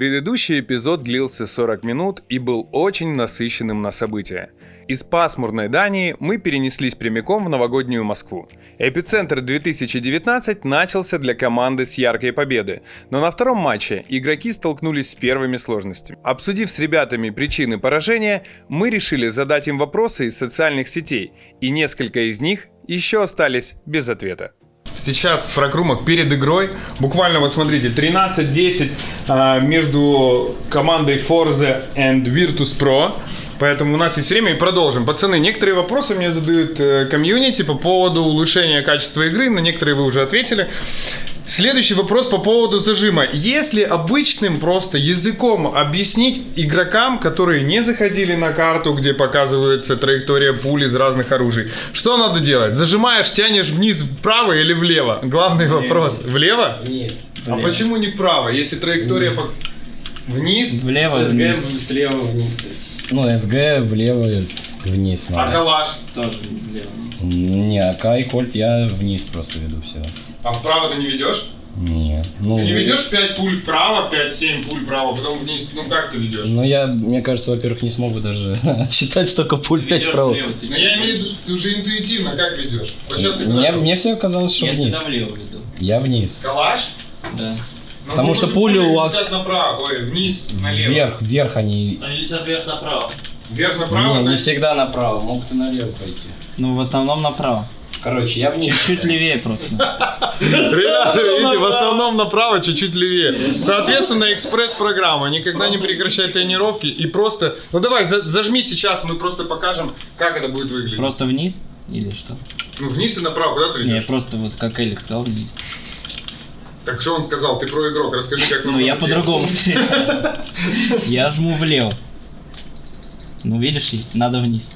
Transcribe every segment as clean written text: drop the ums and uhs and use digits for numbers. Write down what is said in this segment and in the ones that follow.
Предыдущий эпизод длился 40 минут и был очень насыщенным на события. Из пасмурной Дании мы перенеслись прямиком в новогоднюю Москву. Эпицентр 2019 начался для команды с яркой победы, но на втором матче игроки столкнулись с первыми сложностями. Обсудив с ребятами причины поражения, мы решили задать им вопросы из социальных сетей, и несколько из них еще остались без ответа. Сейчас прокрумок перед игрой. Буквально, вот смотрите, 13-10 между командой Forza и Virtus.pro. Поэтому у нас есть время и продолжим. Пацаны, некоторые вопросы мне задают комьюнити по поводу улучшения качества игры. На некоторые вы уже ответили. Следующий вопрос по поводу зажима. Если обычным просто языком объяснить игрокам, которые не заходили на карту, где показывается траектория пуль из разных оружий, что надо делать? Зажимаешь, тянешь вниз вправо или влево? Главный вопрос. Влево? Вниз. А почему не вправо? Если траектория вниз? Влево, СГ вниз. слева вниз. Ну, СГ влево, вниз надо. А калаш? Тоже влево. Не, АК и Кольт я вниз просто веду все. А вправо ты не ведешь? Нет. Ну, Ты не ведешь 5 пуль вправо, 5-7 пуль вправо, потом вниз? Ну как ты ведешь? Ну, мне кажется, во-первых, не смогу даже отсчитать столько пуль 5 вправо. Но я имею в виду, ты уже интуитивно как ведешь? Вот сейчас ты Мне все казалось, что Я вниз. всегда влево веду. Я вниз. Калаш? Да. Ну, Потому что пули летят направо, ой, вниз, налево. Вверх они... Они летят вверх-направо. Вверх направо? Не, то не есть- всегда направо, могут и налево пойти. Ну, в основном направо. Короче, я вниз. Чуть-чуть левее просто. Ребята, видите, в основном направо, чуть-чуть левее. Соответственно, экспресс-программа. Никогда не прекращай тренировки и просто... Ну давай, зажми сейчас, мы просто покажем, как это будет выглядеть. Просто вниз или что? Ну вниз и направо, куда ты Не, ведешь? просто вот как Элик сказал, вниз. Так что он сказал? Ты про игрок, расскажи, как Ну, я по-другому стреляю. Я жму влево. Ну, видишь, надо вниз.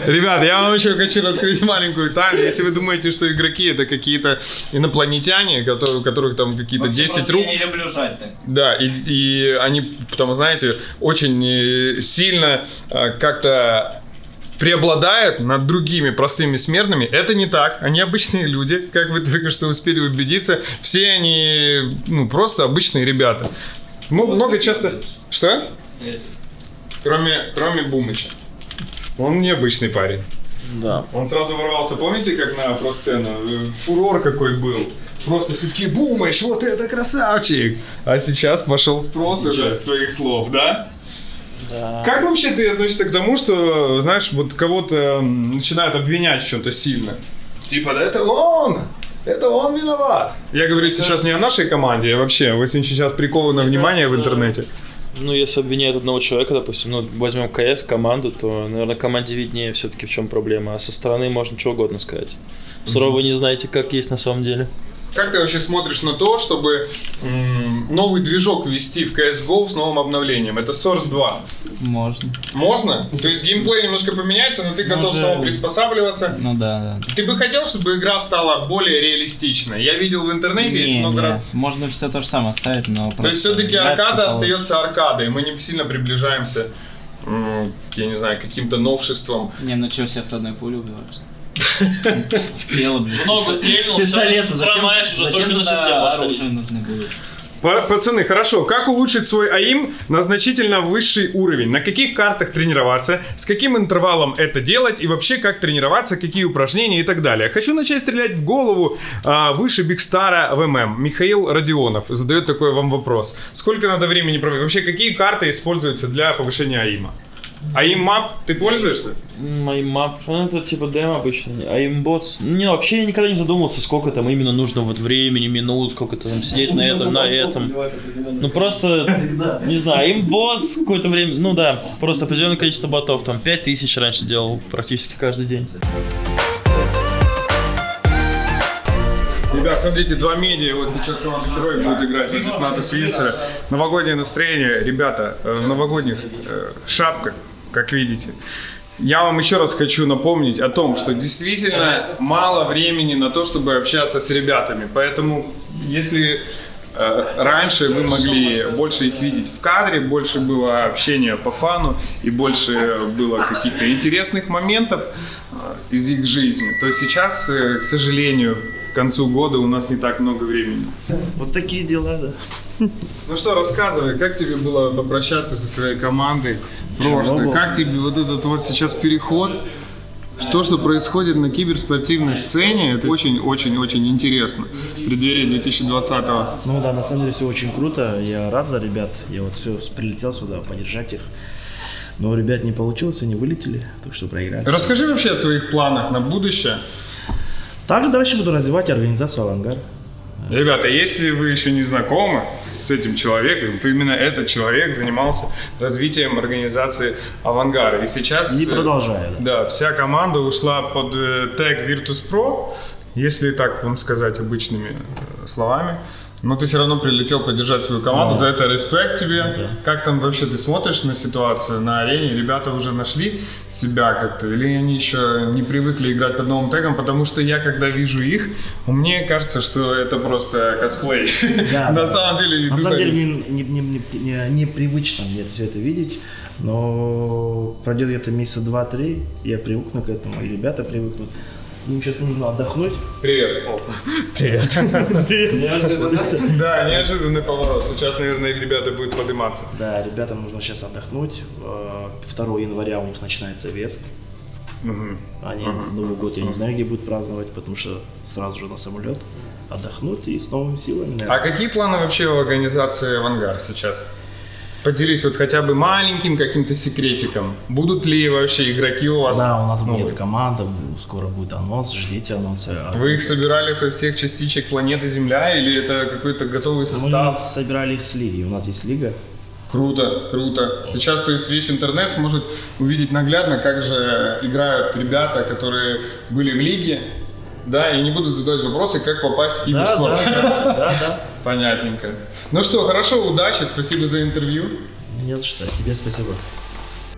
Ребят, я вам еще хочу раскрыть маленькую тайну. Если вы думаете, что игроки это какие-то инопланетяне, у которых там какие-то 10 рук, Я не люблю жать так. да, и они, потому знаете, очень сильно как-то преобладают над другими простыми смертными. Это не так. Они обычные люди, как вы только что успели убедиться. Все они, ну, просто обычные ребята. Много часто... Что? Кроме Бумыча. Он необычный парень. Да. Он сразу ворвался, помните, как на про-сцену? Фурор какой был. Просто все таки Бумыч, вот это красавчик! А сейчас пошел спрос уже с твоих слов, да? Да. Как вообще ты относишься к тому, что, знаешь, вот кого-то начинают обвинять в чем-то сильно? Типа, да это он виноват. Я говорю сейчас не о нашей команде, а вообще, очень сейчас приколы на внимание в интернете. Ну, если обвиняют одного человека, допустим, ну, возьмем КС, команду, то, наверное, команде виднее все-таки в чем проблема, а со стороны можно что угодно сказать. Все равно вы не знаете, как есть на самом деле. Как ты вообще смотришь на то, чтобы новый движок ввести в CSGO с новым обновлением? Это Source 2. Можно. Можно? То есть геймплей немножко поменяется, но ты готов Может. снова приспосабливаться? Ну да. Ты бы хотел, чтобы игра стала более реалистичной? Я видел в интернете, есть много раз. Можно все то же самое оставить, но То есть все-таки аркада остается аркадой, мы не сильно приближаемся, я не знаю, к каким-то новшествам. Не, ну что, всех с одной пулей убиваешь? В тело, блин. Ногу стрельнул, С пистолета. всё, хромаешь уже, только на шифте можешь ходить. оружие нужны будут? Пацаны, хорошо, как улучшить свой АИМ на значительно высший уровень? На каких картах тренироваться? С каким интервалом это делать? И вообще, как тренироваться, какие упражнения и так далее? Хочу начать стрелять в голову выше Бигстара в ММ. Михаил Родионов задает такой вам вопрос. Сколько надо времени проводить? Вообще, какие карты используются для повышения АИМа? АИМ-мап ты пользуешься? Маймап, ну, это типа демо обычный, а имботс... Не, вообще я никогда не задумывался, сколько там именно нужно вот времени, минут, сколько там сидеть на этом. Ну просто, не знаю, имботс какое-то время, ну да, просто определенное количество ботов, там 5000 раньше делал практически каждый день. Ребят, смотрите, два медиа, вот сейчас команда героев будет играть против НАТО Свинцера. Новогоднее настроение, ребята, в новогодних шапках, как видите. Я вам еще раз хочу напомнить о том, что действительно мало времени на то, чтобы общаться с ребятами. Поэтому, если раньше мы могли больше их видеть в кадре, больше было общения по фану и больше было каких-то интересных моментов из их жизни, то сейчас, к сожалению, к концу года у нас не так много времени. Вот такие дела, да. Ну что, рассказывай, как тебе было попрощаться со своей командой прошлой? Как тебе вот этот вот сейчас переход? Что происходит на киберспортивной сцене, это очень-очень-очень интересно в преддверии 2020-го. Ну да, на самом деле все очень круто. Я рад за ребят. Я вот все прилетел сюда поддержать их. Но у ребят не получилось, они вылетели, так что проиграли. Расскажи вообще о своих планах на будущее. Также дальше буду развивать организацию «Авангард». Ребята, если вы еще не знакомы с этим человеком, то именно этот человек занимался развитием организации «Авангара». И сейчас... И продолжаю. Да, вся команда ушла под тег Virtus.pro, если так вам сказать обычными словами. Но ты все равно прилетел поддержать свою команду, за это респект тебе. Да. Как там вообще ты смотришь на ситуацию на арене? Ребята уже нашли себя как-то? Или они еще не привыкли играть под новым тегом? Потому что я, когда вижу их, мне кажется, что это просто косплей. Да, на самом деле... На самом деле мне непривычно мне все это видеть. Но пройдет где-то месяца 2-3, я привыкну к этому, и ребята привыкнут. Им сейчас нужно отдохнуть. Привет. Привет. Да, неожиданный поворот. Сейчас, наверное, ребята будут подниматься. Да, ребятам нужно сейчас отдохнуть. 2 января у них начинается вес. Они Новый год, я не знаю, где будут праздновать, потому что сразу же на самолет. Отдохнуть и с новыми силами. А какие планы вообще у организации «Авангард» сейчас? Поделись вот хотя бы маленьким каким-то секретиком. Будут ли вообще игроки у вас? Да, у нас будет команда, скоро будет анонс, ждите анонса. Вы их собирали со всех частичек планеты Земля или это какой-то готовый состав? Мы собирали их с лиги, у нас есть лига. Круто, круто. Сейчас, то есть, весь интернет сможет увидеть наглядно, как же играют ребята, которые были в лиге, да, и не будут задавать вопросы, как попасть в киберспорт. Да. Понятненько. Ну что, хорошо, удачи, спасибо за интервью. Не за что, тебе спасибо.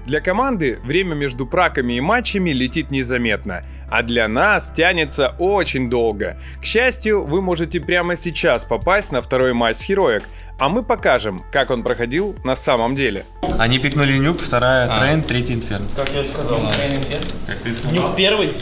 Для команды время между праками и матчами летит незаметно, а для нас тянется очень долго. К счастью, вы можете прямо сейчас попасть на второй матч с Heroic, а мы покажем, как он проходил на самом деле. Они пикнули нюк, вторая трейн, третий инферно. Как я и сказал. Как ты сказал? Нюк первый.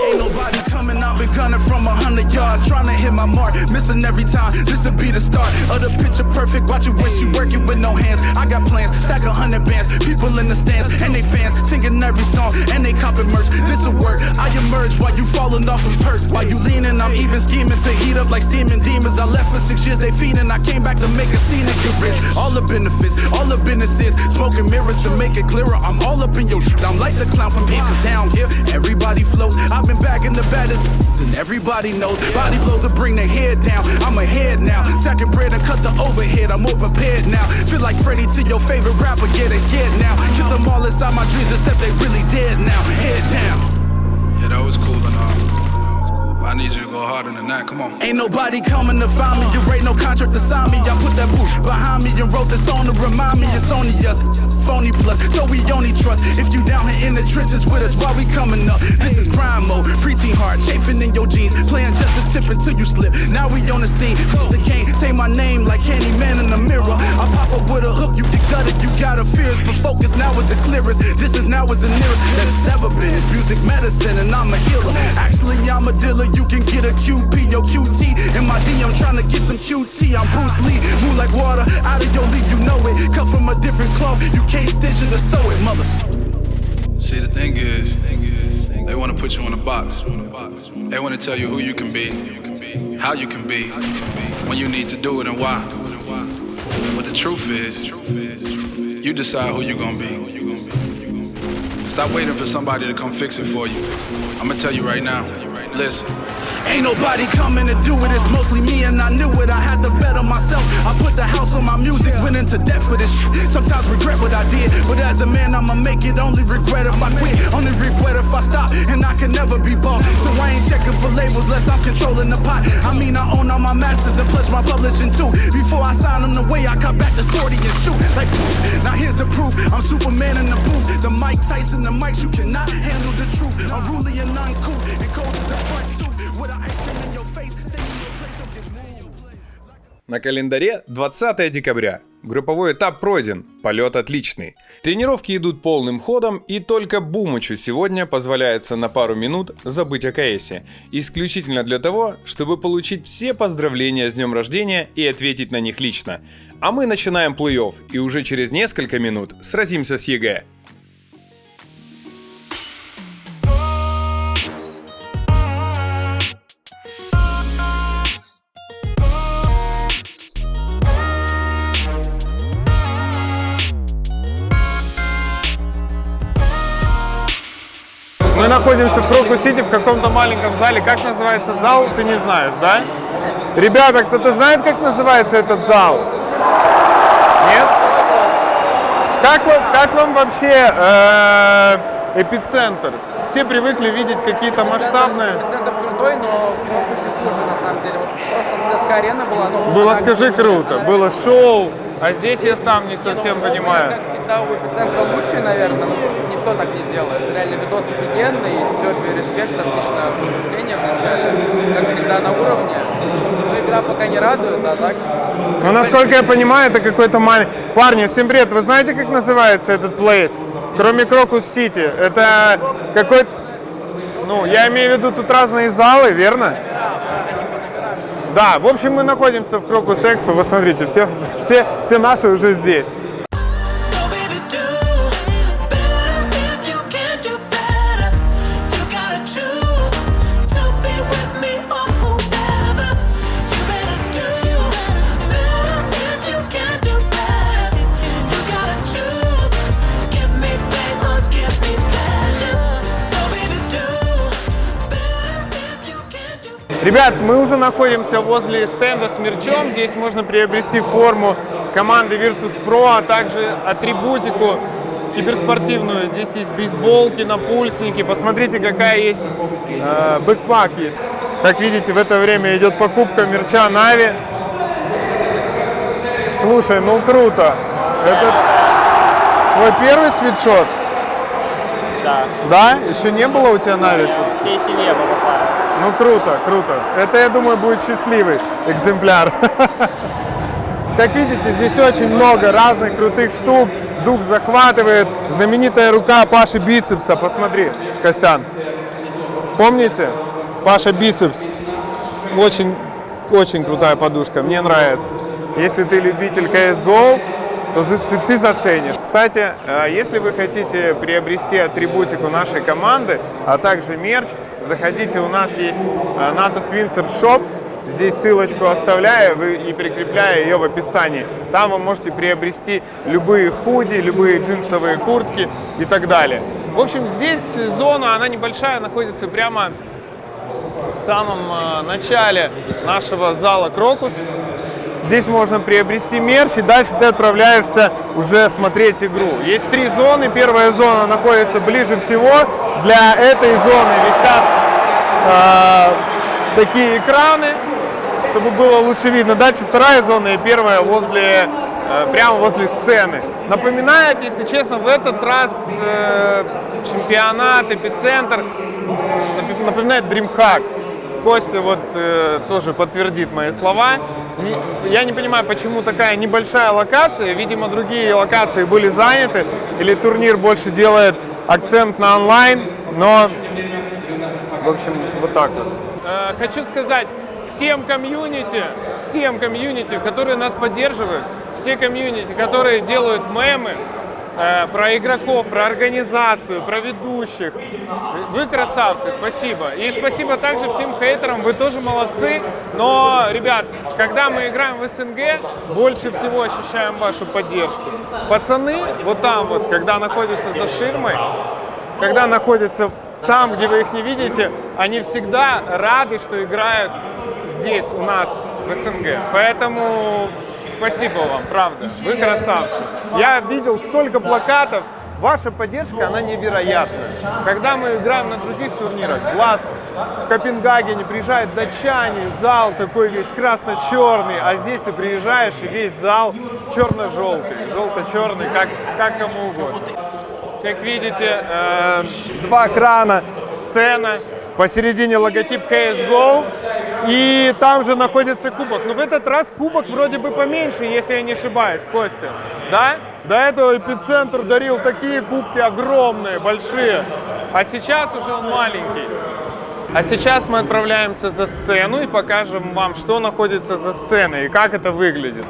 Ain't nobody coming, I've been gunning from 100 yards, trying to hit my mark, missing every time. This'll be the start of the picture perfect. Watch it when she working with no hands. I got plans, stack 100 bands, people in the stands and they fans singing every song and they copping merch. This'll work. I emerge while you falling off and perk. While you leaning, I'm even scheming to heat up like steaming demons. I left for 6 years, they fiending. I came back to make a scene and get rich. All the benefits, all the businesses, smoking mirrors to make it clearer. I'm all up in your shit. I'm like the clown from Inca down here. Everybody flows. I've been back in the baddest and everybody knows. Body blows to bring their head down. I'm ahead now. Stacking bread and cut the overhead. I'm more prepared now. Feel like Freddie to your favorite rapper. Yeah, they scared now. Kill them all inside my dreams except they really dead now. Head down. Yeah, that was cool and all. I need you to go harder than that, come on. Ain't nobody coming to find me. You ain't no contract to sign me. I put that boot behind me and wrote this song to remind me it's only us. Phony plus, so we only trust. If you down here in the trenches with us while we coming up. This is crime mode, preteen hard, chafing in your jeans. Playing just a tip until you slip. Now we on the scene. The game, say my name like Candyman in the mirror. I pop up with a hook, you get gutted, you gotta fear it. But focus now with the clearest. This is now is the nearest that it's ever been. It's music medicine and I'm a healer. Actually, I'm a dealer. You can get a QP or QT in my DM trying to get some QT. I'm Bruce Lee, move like water out of your league, you know it. Cut from a different cloth, you can't stitch it or sew it, mother. See, the thing is, they want to put you in a box. They want to tell you who you can be, how you can be, when you need to do it and why. But the truth is, you decide who you're gonna be. Stop waiting for somebody to come fix it for you. I'm gonna tell you right now, listen. Ain't nobody coming to do it, it's mostly me and I knew it. I had to bet on myself, I put the house on my music, went into debt for this shit. Sometimes regret what I did, but as a man I'ma make it. Only regret if I quit, only regret if I stop, and I can never be bought. So I ain't checking for labels less I'm controlling the pot. I mean I own all my masters and plus my publishing too. Before I sign them the way I cut back the 40 and shoot like poof. Now here's the proof, I'm Superman in the booth. The Mike Tyson, the mics, you cannot handle the truth. I'm ruly and uncouth, and cold as a front tooth. With an ice cream in your face, stay in your place, don't get moved. На календаре 20 декабря. Групповой этап пройден, полет отличный. Тренировки идут полным ходом, и только Бумычу сегодня позволяется на пару минут забыть о КСе. Исключительно для того, чтобы получить все поздравления с днем рождения и ответить на них лично. А мы начинаем плей-офф, и уже через несколько минут сразимся с ЕГЭ. Мы находимся в Крокус-Сити в каком-то маленьком зале. Как называется этот зал, ты не знаешь, да? Ребята, кто-то знает, как называется этот зал? Нет? Как вам вообще эпицентр? Все привыкли видеть какие-то масштабные... Эпицентр крутой, но в Крокусе хуже на самом деле. Вот в прошлом ЦСКА-арена была... Было, скажи, круто. Было шоу, а здесь я сам не совсем понимаю. Как всегда, у эпицентра лучший, наверное, но никто так не делает. Реально видос офигенный, Степе респект, отличное выступление вначале. Как всегда на уровне. Но игра пока не радует, а так... Ну, насколько я понимаю, это какой-то маленький... Парни, всем привет! Вы знаете, как называется этот плейс? Кроме Крокус-Сити. Это какой-то... Ну, я имею в виду, тут разные залы, верно? Да, в общем, мы находимся в Крокус-Экспо. Посмотрите, все наши уже здесь. Ребят, мы уже находимся возле стенда с мерчом. Здесь можно приобрести форму команды Virtus.pro, а также атрибутику киберспортивную. Здесь есть бейсболки, напульсники. Посмотрите, какая есть бэкпак есть. Как видите, в это время идет покупка мерча Na'Vi. Слушай, ну круто. Это твой первый свитшот? Да. Да? Еще не было у тебя Na'Vi? Всей семье покупаю. Ну круто, круто. Это, я думаю, будет счастливый экземпляр. Как видите, здесь очень много разных крутых штук. Дух захватывает. Знаменитая рука Паши Бицепса. Посмотри, Костян. Помните? Паша Бицепс. Очень крутая подушка. Мне нравится. Если ты любитель CSGO, то ты заценишь. Кстати, если вы хотите приобрести атрибутику нашей команды, а также мерч, заходите, у нас есть Natus Windsor Shop. Здесь ссылочку оставляю и прикрепляю ее в описании. Там вы можете приобрести любые худи, любые джинсовые куртки и так далее. В общем, здесь зона, она небольшая, находится прямо в самом начале нашего зала Крокус. Здесь можно приобрести мерч, и дальше ты отправляешься уже смотреть игру. Есть 3 зоны. Первая зона находится ближе всего. Для этой зоны висят такие экраны, чтобы было лучше видно. Дальше вторая зона и первая прямо возле сцены. Напоминает, если честно, в этот раз чемпионат, эпицентр, напоминает DreamHack. Костя тоже подтвердит мои слова. Я не понимаю, почему такая небольшая локация. Видимо, другие локации были заняты. Или турнир больше делает акцент на онлайн. Но, в общем, вот так вот. Хочу сказать всем комьюнити, которые нас поддерживают, все комьюнити, которые делают мемы про игроков, про организацию, про ведущих. Вы красавцы, спасибо. И спасибо также всем хейтерам, вы тоже молодцы. Но, ребят, когда мы играем в СНГ, больше всего ощущаем вашу поддержку. Пацаны вот там вот, когда находятся за ширмой, когда находятся там, где вы их не видите, они всегда рады, что играют здесь, у нас, в СНГ. Поэтому спасибо вам, правда. Вы красавцы. Я видел столько плакатов. Ваша поддержка, она невероятная. Когда мы играем на других турнирах, классно. В Копенгагене приезжают датчане, зал такой весь красно-черный, а здесь ты приезжаешь и весь зал черно-желтый, желто-черный, как кому угодно. Как видите, два крана, сцена, посередине логотип CSGO, и там же находится кубок. Но в этот раз кубок вроде бы поменьше, если я не ошибаюсь, Костя. Да? До этого Эпицентр дарил такие кубки огромные, большие, а сейчас уже он маленький. А сейчас мы отправляемся за сцену и покажем вам, что находится за сценой и как это выглядит.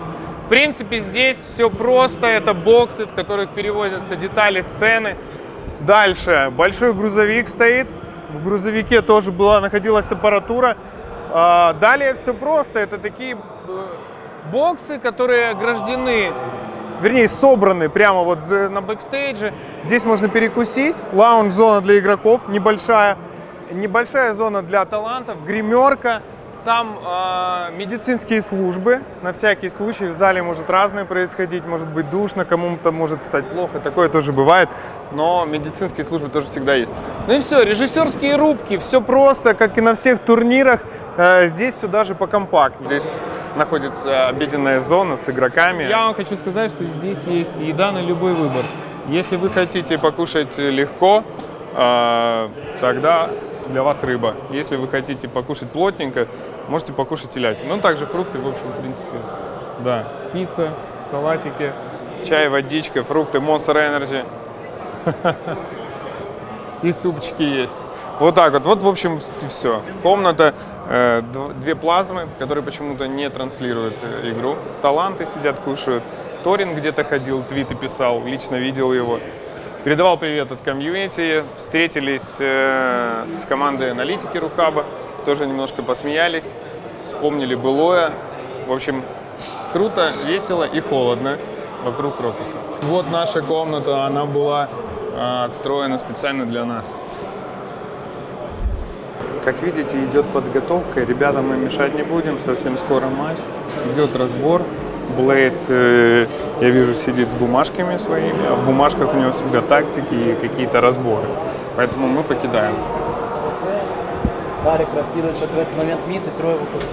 В принципе, здесь все просто. Это боксы, в которых перевозятся детали сцены. Дальше большой грузовик стоит. В грузовике тоже находилась аппаратура. Далее все просто. Это такие боксы, которые ограждены, вернее, собраны прямо вот на бэкстейдже. Здесь можно перекусить. Лаунж-зона для игроков небольшая. Небольшая зона для талантов. Гримерка. Там медицинские службы, на всякий случай, в зале может разное происходить, может быть душно, кому-то может стать плохо, такое тоже бывает, но медицинские службы тоже всегда есть. Ну и все, режиссерские рубки, все просто, как и на всех турнирах, здесь все даже покомпактнее. Здесь находится обеденная зона с игроками. Я вам хочу сказать, что здесь есть еда на любой выбор. Если вы хотите покушать легко, тогда для вас рыба. Если вы хотите покушать плотненько, можете покушать телятину. Ну, также фрукты, в общем, в принципе, да. Пицца, салатики, чай, водичка, фрукты, Monster Energy. И супчики есть. Вот так вот. Вот, в общем, все. Комната, две плазмы, которые почему-то не транслируют игру. Таланты сидят, кушают. Торин где-то ходил, твиты писал, лично видел его. Передавал привет от комьюнити, встретились с командой аналитики Рухаба, тоже немножко посмеялись, вспомнили былое. В общем, круто, весело и холодно вокруг Крокуса. Вот наша комната, она была отстроена специально для нас. Как видите, идет подготовка, ребятам мы мешать не будем, совсем скоро матч, идет разбор. Блейд, я вижу, сидит с бумажками своими, а в бумажках у него всегда тактики и какие-то разборы. Поэтому мы покидаем. Барик раскидывает что-то в этот момент мид и трое выходит.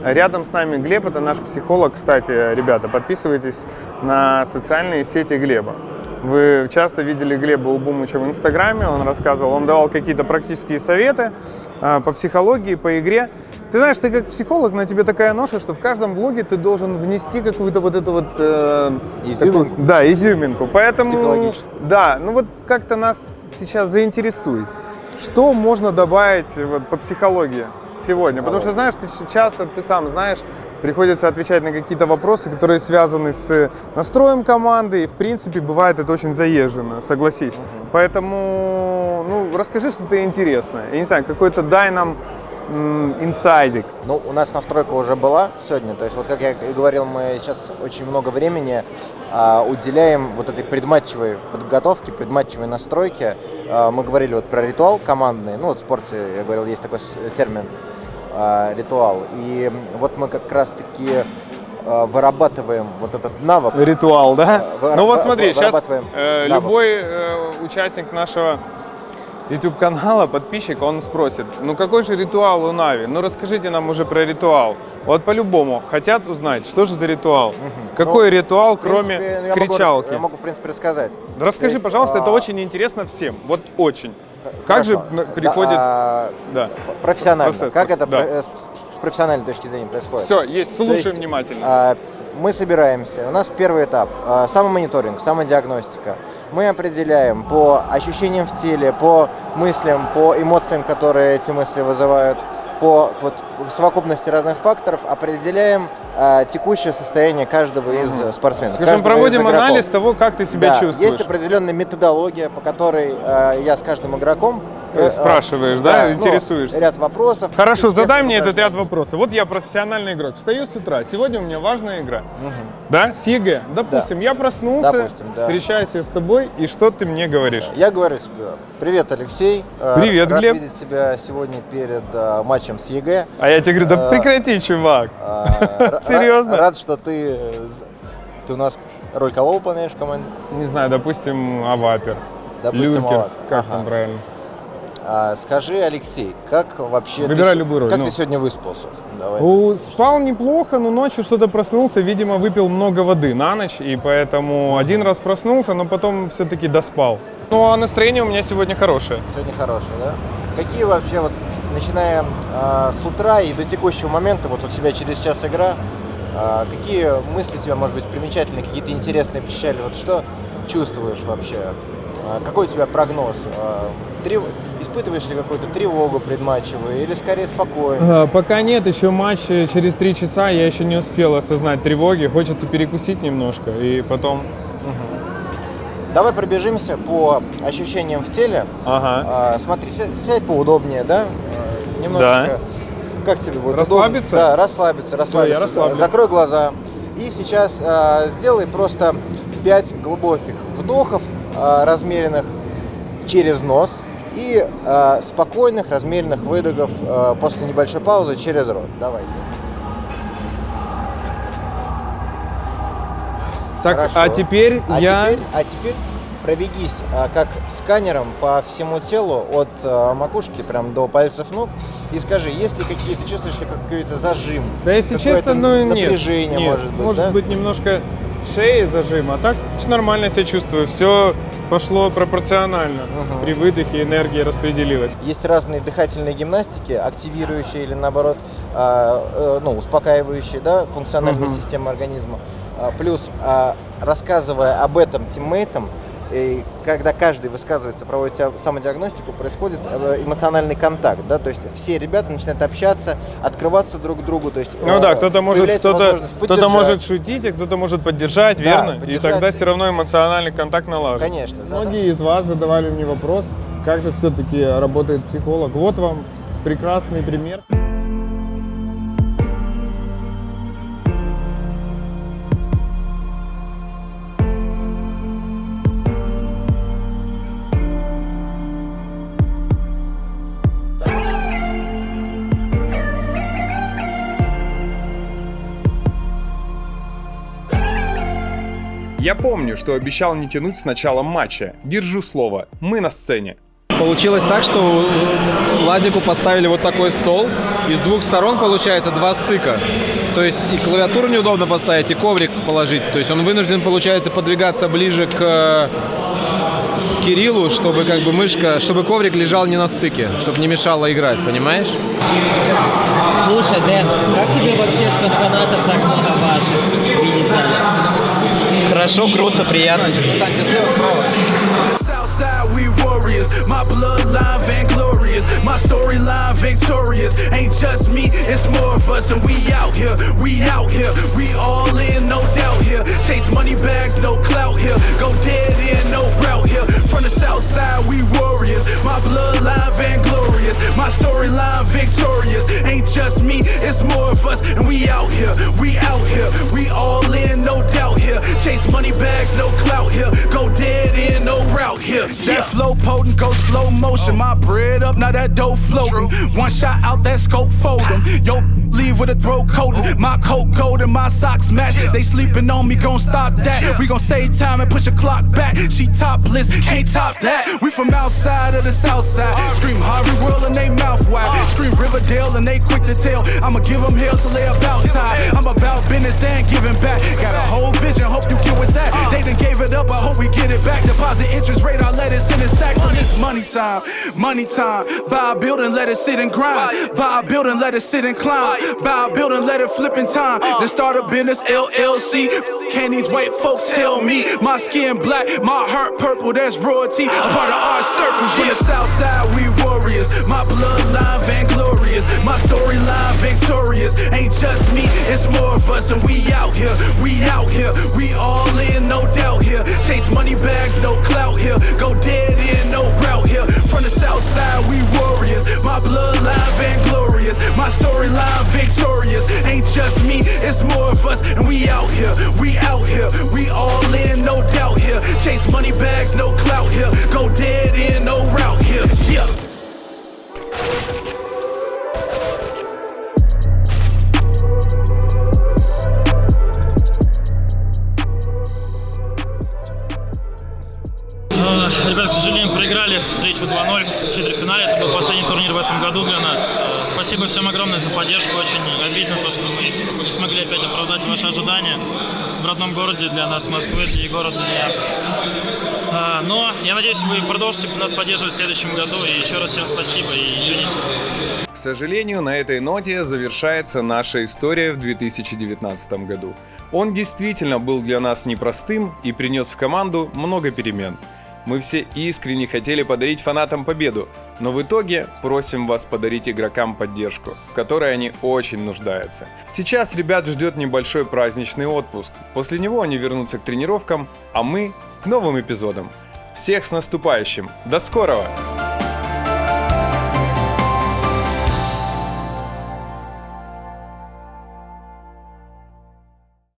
Рядом с нами Глеб, это наш психолог. Кстати, ребята, подписывайтесь на социальные сети Глеба. Вы часто видели Глеба Убумыча в Инстаграме, он рассказывал, он давал какие-то практические советы по психологии, по игре. Ты знаешь, ты как психолог, на тебе такая ноша, что в каждом влоге ты должен внести какую-то вот эту вот... изюминку. Да, изюминку. Поэтому, да, ну вот как-то нас сейчас заинтересует. Что можно добавить вот по психологии сегодня? Потому что, знаешь, часто, ты сам знаешь, приходится отвечать на какие-то вопросы, которые связаны с настроем команды, и, в принципе, бывает это очень заезженно, согласись. Поэтому, ну, расскажи что-то интересное. Я не знаю, какой-то дай нам инсайдик. Ну, у нас настройка уже была сегодня, то есть вот как я и говорил, мы сейчас очень много времени уделяем вот этой предматчевой подготовке, предматчевой настройке. Мы говорили вот про ритуал командный, ну вот в спорте, я говорил, есть такой термин ритуал, и вот мы как раз-таки вырабатываем вот этот навык. Ритуал, да? Ну вот смотри, сейчас любой участник нашего YouTube-канала, подписчик, он спросит, ну какой же ритуал у Нави? Ну расскажите нам уже про ритуал. Вот по-любому хотят узнать, что же за ритуал? Какой ритуал, кроме кричалки? Я могу, в принципе, рассказать. Расскажи, пожалуйста, это очень интересно всем. Вот очень. Как же приходит... Профессионально. Процесс, как это с профессиональной точки зрения происходит? Все, есть, слушаем внимательно. Мы собираемся. У нас первый этап – самомониторинг, самодиагностика. Мы определяем по ощущениям в теле, по мыслям, по эмоциям, которые эти мысли вызывают, по совокупности разных факторов определяем текущее состояние каждого из спортсменов. Скажем, проводим анализ того, как ты себя чувствуешь. Есть определенная методология, по которой я с каждым игроком спрашиваешь, да, интересуешься. Ряд вопросов. Хорошо, задай мне этот ряд вопросов. Вот я профессиональный игрок, встаю с утра, сегодня у меня важная игра, да, с ЕГЭ. Допустим, я проснулся, встречаюсь с тобой, и что ты мне говоришь? Я говорю тебе, привет, Алексей. Привет, рад Глеб. видеть тебя сегодня перед матчем с ЕГЭ. А я тебе говорю, да прекрати, чувак. Серьезно? Рад, что ты у нас роль кого выполняешь в команде? Не знаю, допустим, Авапер. Допустим, Люкер, Авапер. как там правильно? Скажи, Алексей, как вообще Выбирай любую роль. Как ты сегодня выспался? Давай. Спал неплохо, но ночью что-то проснулся, видимо, выпил много воды на ночь, и поэтому один раз проснулся, но потом все-таки доспал. Ну а настроение у меня сегодня хорошее. Сегодня хорошее, да? Какие вообще, вот, начиная с утра и до текущего момента, вот у тебя через час игра, какие мысли тебя, может быть, примечательные, какие-то интересные посещали? Вот что чувствуешь вообще? Какой у тебя прогноз? Испытываешь ли какую-то тревогу предматчевую или скорее спокойно? Пока нет, еще матч через 3 часа, я еще не успел осознать тревоги, хочется перекусить немножко и потом... Давай пробежимся по ощущениям в теле. Смотри, сядь поудобнее, да? Немножечко. Да. Как тебе будет? Расслабиться? Да, расслабиться. Все, я расслаблен. Закрой глаза. И сейчас сделай просто 5 глубоких вдохов, размеренных через нос, и спокойных, размеренных выдохов после небольшой паузы через рот. Давай. Так, хорошо. А теперь пробегись как сканером по всему телу от макушки прям до пальцев ног и скажи, есть ли какие-то, чувствуешь ли какой-то зажим? Да, если честно, ну нет. Напряжение, нет. Может быть, немножко шеи зажим, а так нормально себя чувствую. Все пошло пропорционально. При выдохе энергия распределилась. Есть разные дыхательные гимнастики, активирующие или наоборот успокаивающие, да, функциональную систему организма. Плюс, рассказывая об этом тиммейтам, и когда каждый высказывается, проводит самодиагностику, происходит эмоциональный контакт, да, то есть все ребята начинают общаться, открываться друг к другу, то есть кто-то может шутить, а кто-то может поддержать, верно? И тогда все равно эмоциональный контакт налажен. Конечно. Многие из вас задавали мне вопрос, как же все-таки работает психолог. Вот вам прекрасный пример. Я помню, что обещал не тянуть с началом матча. Держу слово. Мы на сцене. Получилось так, что Владику поставили вот такой стол. И с двух сторон получается 2 стыка. То есть и клавиатуру неудобно поставить, и коврик положить. То есть он вынужден, получается, подвигаться ближе к Кириллу, чтобы как бы мышка, чтобы коврик лежал не на стыке, чтобы не мешало играть, понимаешь? Слушай, Дэн, как тебе вообще, что фанатов так много ваших видеть в зале? Хорошо, круто, приятно. Кстати, слева справа. We warriors, my bloodline vainglorious, my storyline victorious. Ain't just me, it's more of us, and we out here, we all in, no doubt here. Chase money bags, no clout here. Go dead in, no route here. From the south side, we warriors, my bloodline vainglorious, my storyline victorious. Ain't just me, it's more of us, and we out here, we all in, no doubt here. Chase money bags, no clout here. Go dead in, no route here. That flow potent, go slow motion. My bread up, now that dough floating. One shot out, that scope fold 'em. Yo, leave with a throat coating. My coat cold and my socks match. They sleeping on me, gon' stop that. We gon' save time and push a clock back. She topless, can't top that. We from outside of the south side. Scream Harvey World and they mouth wide. Scream Riverdale and they quick to tell. I'ma give them hell till they about time. I'm about business and giving back. Got a whole vision, hope you get with that. They done gave it up, I hope we get it back. Deposit interest rate, I let it sit and stack till it's money time. Money time. Buy a building, let it sit and grind. Buy a building, let it sit and climb. Buy a building, let it flip in time. Then start a business, LLC. Can these white folks tell me? My skin black, my heart purple, that's royalty. A part of our circle. From the south side, we warriors. My bloodline vainglorious. My storyline victorious. Ain't just me, it's more of us, and we out here. We all in, no doubt here. Chase money bags, no clout here. Go dead in, no route here. From the south side, It's more of us, and we out here, we out here, we all in, no doubt here. Chase money bags, no clout here. Go dead in, no route here. Yeah. Ребята, к сожалению, проиграли встречу 2-0 в четвертьфинале. Это был последний турнир в этом году для нас. Спасибо всем огромное за поддержку. Очень обидно то, что мы не смогли опять оправдать ваши ожидания в родном городе для нас, Москвы, и город для меня. Но я надеюсь, вы продолжите нас поддерживать в следующем году. И еще раз всем спасибо и извините. К сожалению, на этой ноте завершается наша история в 2019 году. Он действительно был для нас непростым и принес в команду много перемен. Мы все искренне хотели подарить фанатам победу, но в итоге просим вас подарить игрокам поддержку, в которой они очень нуждаются. Сейчас ребят ждет небольшой праздничный отпуск. После него они вернутся к тренировкам, а мы к новым эпизодам. Всех с наступающим! До скорого!